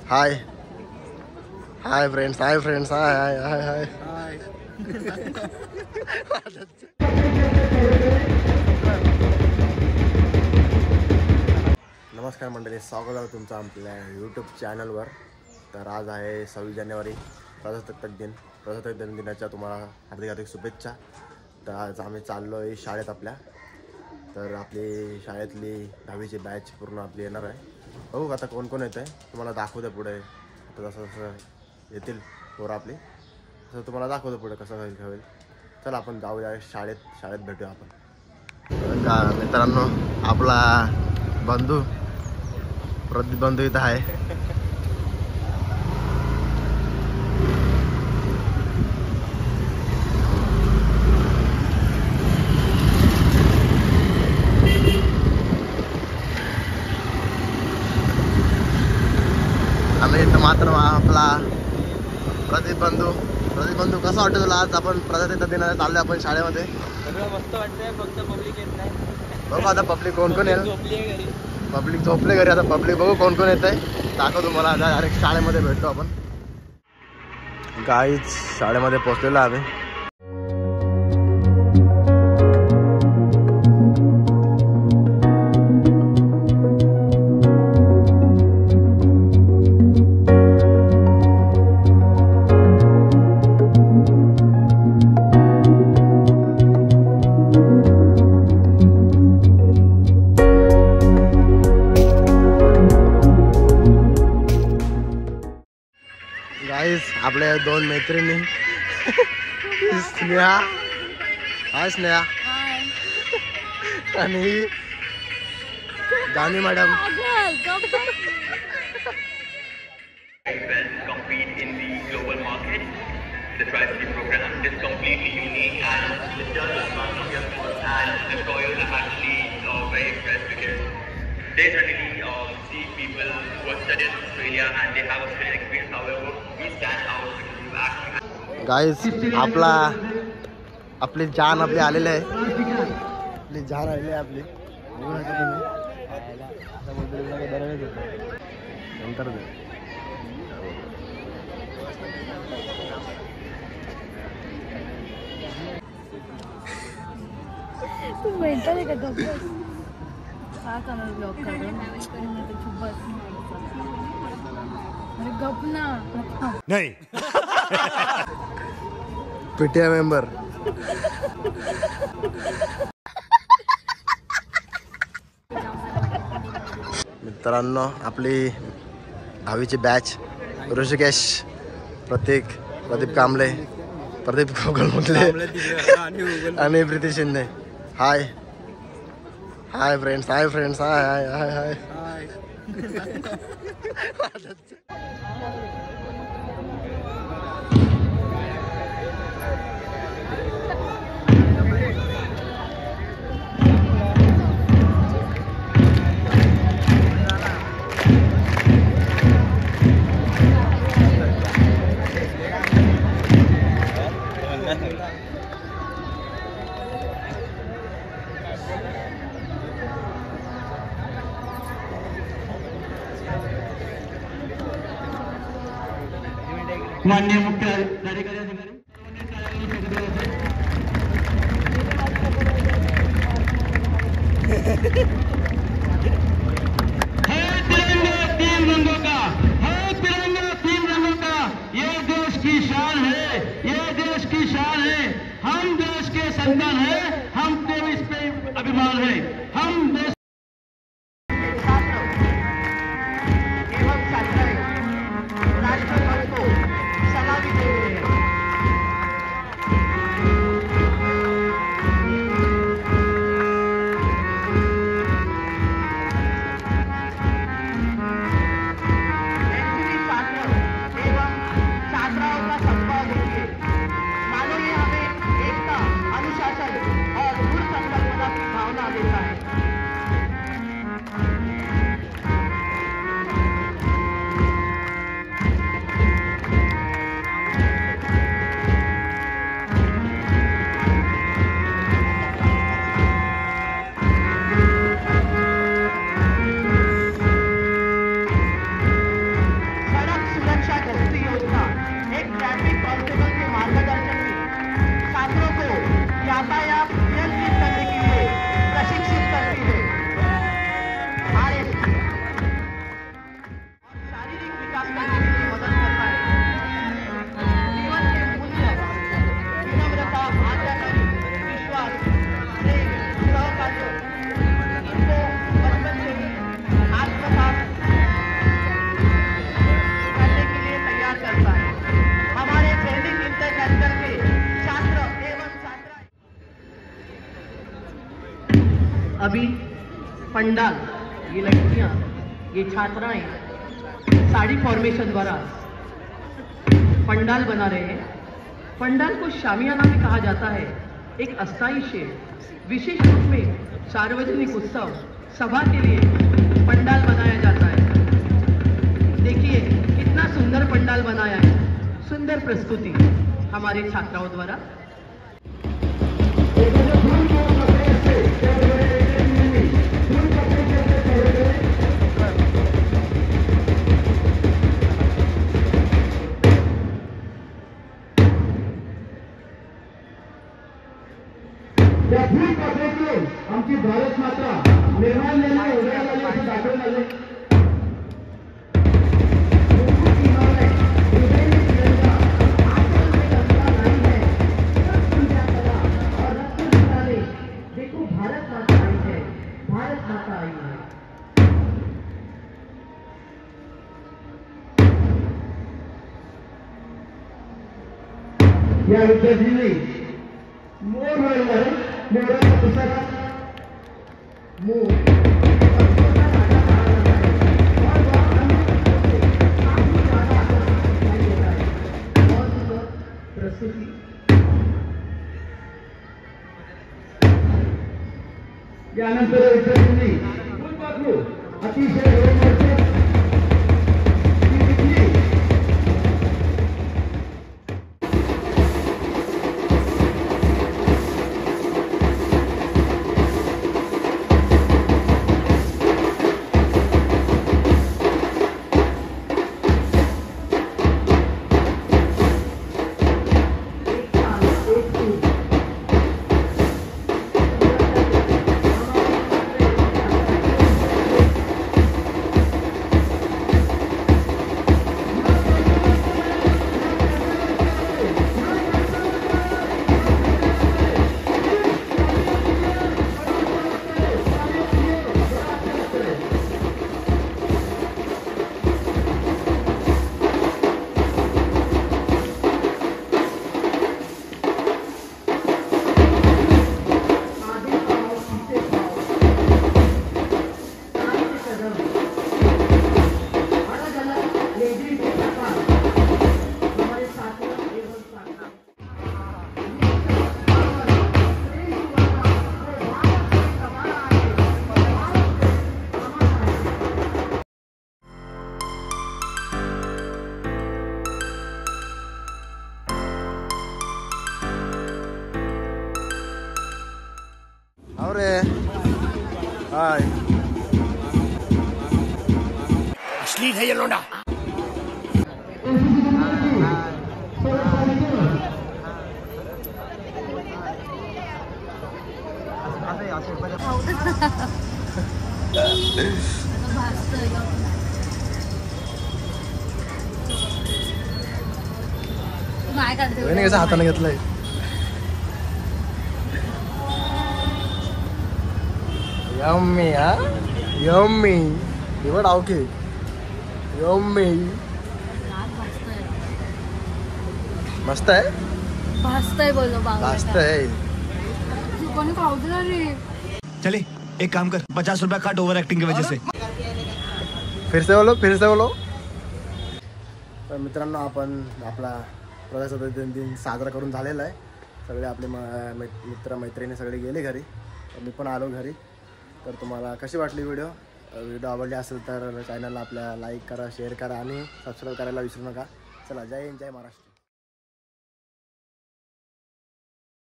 हाय hi friends, hi friends, हाय हाय हाय हाय हाय. नमस्कार मंडळी, स्वागत आहे तुमचं आपल्या यूट्यूब चॅनलवर. तर आज आहे 26 जानेवारी, प्रजासत्ताक दिनाच्या तुम्हाला हार्दिक हार्दिक शुभेच्छा. तर आज आम्ही चाललो आहे शाळेत आपल्या. तर आपली शाळेतली 10वीची बॅच पूर्ण आपली येणार आहे. बघू आता कोण कोण येतं आहे, तुम्हाला दाखवतं पुढे. आता जसं जसं येतील पोरं आपली तसं तुम्हाला दाखवतं पुढे कसं होईल. चला आपण जाऊया शाळेत भेटूया आपण. का मित्रांनो, आपला बंधू प्रदीप बंधू इथं आहे. आम्ही इथं मात्र आपला प्रदीप बंधू कसं वाटतं तुला? आज आपण प्रजासत्ताक दिनाला चाललोय आपण शाळेमध्ये. सगळं मस्त वाटतंय, फक्त पब्लिक येत नाही. बघू आता पब्लिक कोण कोण येईल. पब्लिक झोपले घरी, आता पब्लिक बघू कोण कोण येत आहे. दाखव तुम्हाला. डायरेक्ट शाळेमध्ये भेटतो आपण. गाईच शाळेमध्ये पोहोचलेलो आम्ही. गाईस आपल्या दोन मैत्रिणी, स्नेहा, हाय स्नेहा, आणि गाणी madam. compete in the global market. The Tri-City program is completely unique and it does advance your skills, and employers are actually very impressed because they generally see people who have studied in Australia and they have Australian experience. However, we stand out because we actually. गाईस आपली जान आपली आलेली आहे. आपली जान आलेली आहे आपली. नंतर तू mental आहे का? गप्प का कमेंट ब्लॉक कर गप ना. नाही पीटीआय मेंबर. मित्रांनो, आपली 10वीची बॅच ऋषिकेश, प्रदीप कांबळे, प्रदीप गोगलमुखले आणि प्रीती शिंदे. हाय हाय फ्रेंड्स, हाय फ्रेंड्स, हाय हाय हाय हाय हाय. माननीय मुख्य कार्यकारी अधिकारी तिरंगा तीन रंगों का, है तिरंगा तीन रंगों का, ये देश की शान है, ये देश की शान है. हम देश के संतान है, हमको इस पे अभिमान है. हम देश और दूर संकल्पना की भावना देता है. अभी पंडाल, ये लड़कियां, ये छात्राएं साड़ी फॉर्मेशन द्वारा पंडाल बना रहे हैं। पंडाल को शामियाना भी कहा जाता है, एक अस्थायी शेड। विशेष रूप में सार्वजनिक उत्सव सभा के लिए पंडाल बनाया जाता है। देखिए कितना सुंदर पंडाल बनाया है, सुंदर प्रस्तुति हमारे छात्राओं द्वारा। या फूल पकडायचे आमची भारत माता निर्माण झाली उदयाला दाखवून आले। देखो भारत माता आई है, भारत माता आई है। या विद्यार्थ्यांनी मोर लावला आहे, मोराचा पुसारा मोर प्रस्तुति यानंतर विद्यार्थ्यांनी फूल पाखरू अतिशय जोरदार अरे हाय अश्लील है ये लोंडा। मैंने कैसा हाताने घेतलंय यम्मी हा यम्मी एवढ आवके यम्मी मस्त आहे भासतंय बोलो मस्त आहे कोणी खाऊ रे चले एक काम कर 50 रुपया काट ओवर एक्टिंग की वजह से। फिर से बोलो तर मित्रांनो आपण आपला प्रजासत्ताक दिन साजरा करून झालेला आहे। सगळे आपले मित्र मैत्रिणी सगळे गेले घरी, मी पण आलो घरी। तर तुम्हाला कशी वाटली व्हिडिओ आवडली असेल तर चॅनलला आपल्या लाईक करा, शेअर करा आणि सबस्क्राईब करायला विसरू नका। चला जय हिंद, जय महाराष्ट्र।